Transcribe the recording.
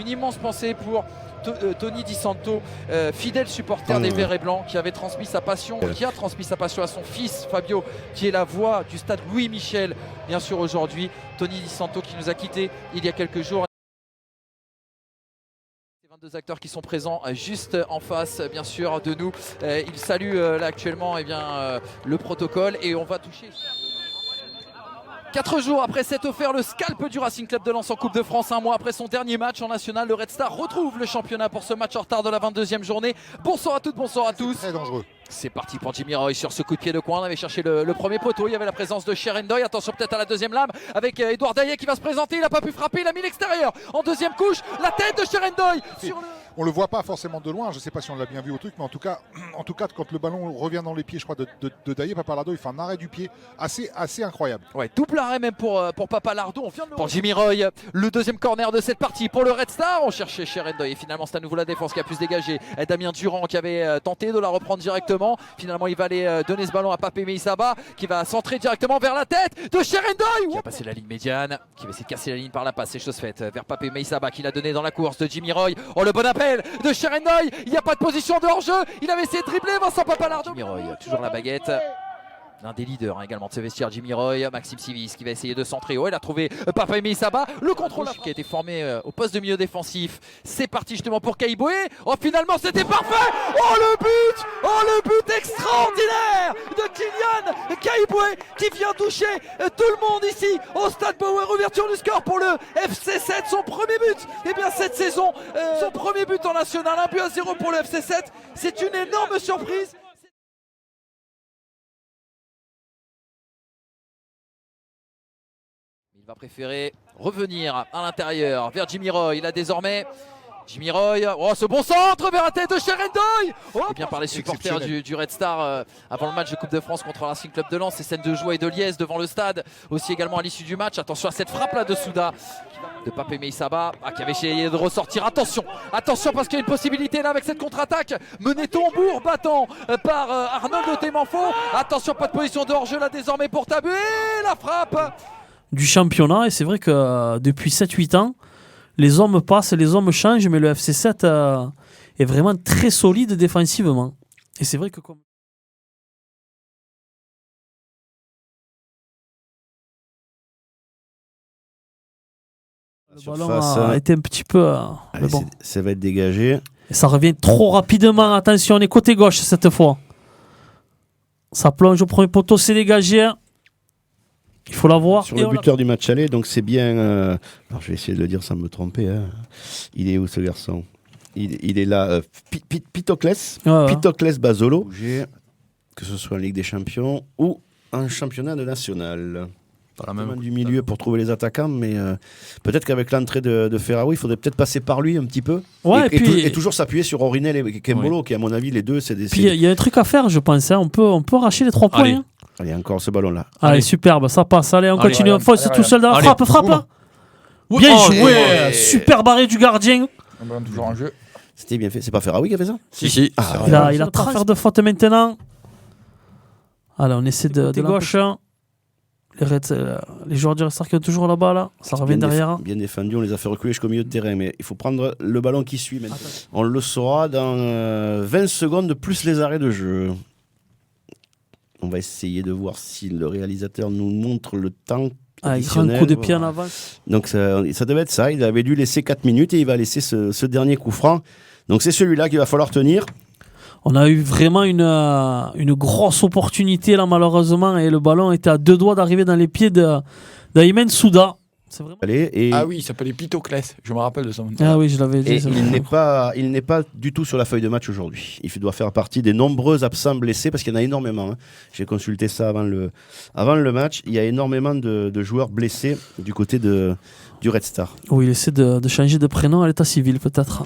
une immense pensée pour Tony Di Santo, fidèle supporter des Verts et Blancs, qui avait transmis sa passion, qui a transmis sa passion à son fils Fabio, qui est la voix du stade Louis Michel, bien sûr aujourd'hui. Tony Di Santo qui nous a quittés il y a quelques jours. 22 acteurs qui sont présents juste en face, bien sûr, de nous. Ils saluent là actuellement le protocole et on va toucher. 4 jours après s'être offert le scalp du Racing Club de Lens en Coupe de France, un mois après son dernier match en national, le Red Star retrouve le championnat pour ce match en retard de la 22e journée. Bonsoir à toutes, bonsoir à tous. Très dangereux. C'est parti pour Jimmy Roy sur ce coup de pied de coin. On avait cherché le premier poteau. Il y avait la présence de Cherendoy. Attention peut-être à la deuxième lame avec Edouard Daillet qui va se présenter. Il n'a pas pu frapper. Il a mis l'extérieur. En deuxième couche, la tête de Cherendoy. On le voit pas forcément de loin. Je ne sais pas si on l'a bien vu au truc, mais en tout cas, quand le ballon revient dans les pieds, je crois, de Daillet, Papalardo, il fait un arrêt du pied assez incroyable. Ouais, double arrêt même pour Papalardo. On vient de pour Jimmy Roy, le deuxième corner de cette partie pour le Red Star. On cherchait Cherendoy et finalement c'est à nouveau la défense qui a pu se dégager. Damien Durand qui avait tenté de la reprendre directement. Finalement il va aller donner ce ballon à Pape Meissaba qui va centrer directement vers la tête de Cherendoy qui a passé la ligne médiane, qui va essayer de casser la ligne par la passe. C'est chose faite vers Pape Meissaba qui l'a donné dans la course de Jimmy Roy. Oh, le bon appel de Cherendoy. Il n'y a pas de position de hors-jeu. Il avait essayé de dribbler Vincent Papalardo. Jimmy Roy, toujours la baguette. L'un des leaders également de ce vestiaire, Jimmy Roy. Maxime Sivis qui va essayer de centrer. Oh, il a trouvé Pape Meissaba. Le contrôle qui a été formé au poste de milieu défensif. C'est parti justement pour Caïboué. Oh, finalement c'était parfait. Oh, le but extraordinaire de Kylian Caïboué qui vient toucher tout le monde ici au Stade Bauer. Ouverture du score pour le FC7, son premier but. Et bien cette saison, son premier but en national, 1-0 pour le FC7. C'est une énorme surprise. Il va préférer revenir à l'intérieur vers Jimmy Roy. Il a désormais Jimmy Roy. Oh, ce bon centre vers la tête de Cherendoy. Oh, et bien par les supporters du Red Star avant le match de Coupe de France contre le Racing Club de Lens. Ces scènes de joie et de liesse devant le stade. Aussi également à l'issue du match. Attention à cette frappe là de Souda de Pape Meissaba qui avait essayé de ressortir. Attention parce qu'il y a une possibilité là avec cette contre-attaque menée tambour battant par Arnold Témanfo. Attention, pas de position de hors-jeu là désormais pour Tabué. La frappe du championnat, et c'est vrai que depuis 7-8 ans, les hommes passent, les hommes changent, mais le FC7 est vraiment très solide défensivement. Et c'est vrai que comme... Le ballon a été un petit peu... Allez, bon. Ça va être dégagé. Et ça revient trop rapidement, attention, on est côté gauche cette fois. Ça plonge au premier poteau, c'est dégagé. Il faut l'avoir. Sur le buteur du match aller, donc c'est bien. Alors je vais essayer de le dire sans me tromper. Hein. Il est où ce garçon? Il est là. Pitoclès. Pitoclès Basolo. Que ce soit en Ligue des Champions ou en championnat national. Pas la même du milieu pour trouver les attaquants, mais peut-être qu'avec l'entrée de Ferraoui, il faudrait peut-être passer par lui un petit peu. Ouais, et toujours s'appuyer sur Orinel et Kembolo, qui à mon avis, les deux, c'est des. Puis il y a un truc à faire, je pense. Hein. On peut arracher les 3 points. Hein. Allez, encore ce ballon-là. Allez, superbe, ça passe. Allez, on continue. On fonce tout seul dans la frappe. Frappe. Bien joué. Super barré du gardien. Toujours en jeu. C'était bien fait. C'est pas Ferraoui qui a fait ça? Si. Il a pas faire de faute maintenant. Allez, on essaie de gauche. Les joueurs du Red Star qui sont toujours là-bas, là. Ça revient derrière. Bien défendu, on les a fait reculer jusqu'au milieu de terrain. Mais il faut prendre le ballon qui suit maintenant. On le saura dans 20 secondes plus les arrêts de jeu. On va essayer de voir si le réalisateur nous montre le temps. Un grand coup de pied en avant. Donc ça devait être ça. Il avait dû laisser 4 minutes et il va laisser ce dernier coup franc. Donc c'est celui-là qu'il va falloir tenir. On a eu vraiment une grosse opportunité là malheureusement et le ballon était à 2 doigts d'arriver dans les pieds d'Aymen Souda. Vraiment... Ah oui, il s'appelait Pitoclès, je me rappelle de son nom. Ah oui, je l'avais dit. Et il n'est pas du tout sur la feuille de match aujourd'hui. Il doit faire partie des nombreux absents blessés parce qu'il y en a énormément. Hein. J'ai consulté ça avant le match. Il y a énormément de joueurs blessés du côté du Red Star. Oui, il essaie de changer de prénom à l'état civil peut-être.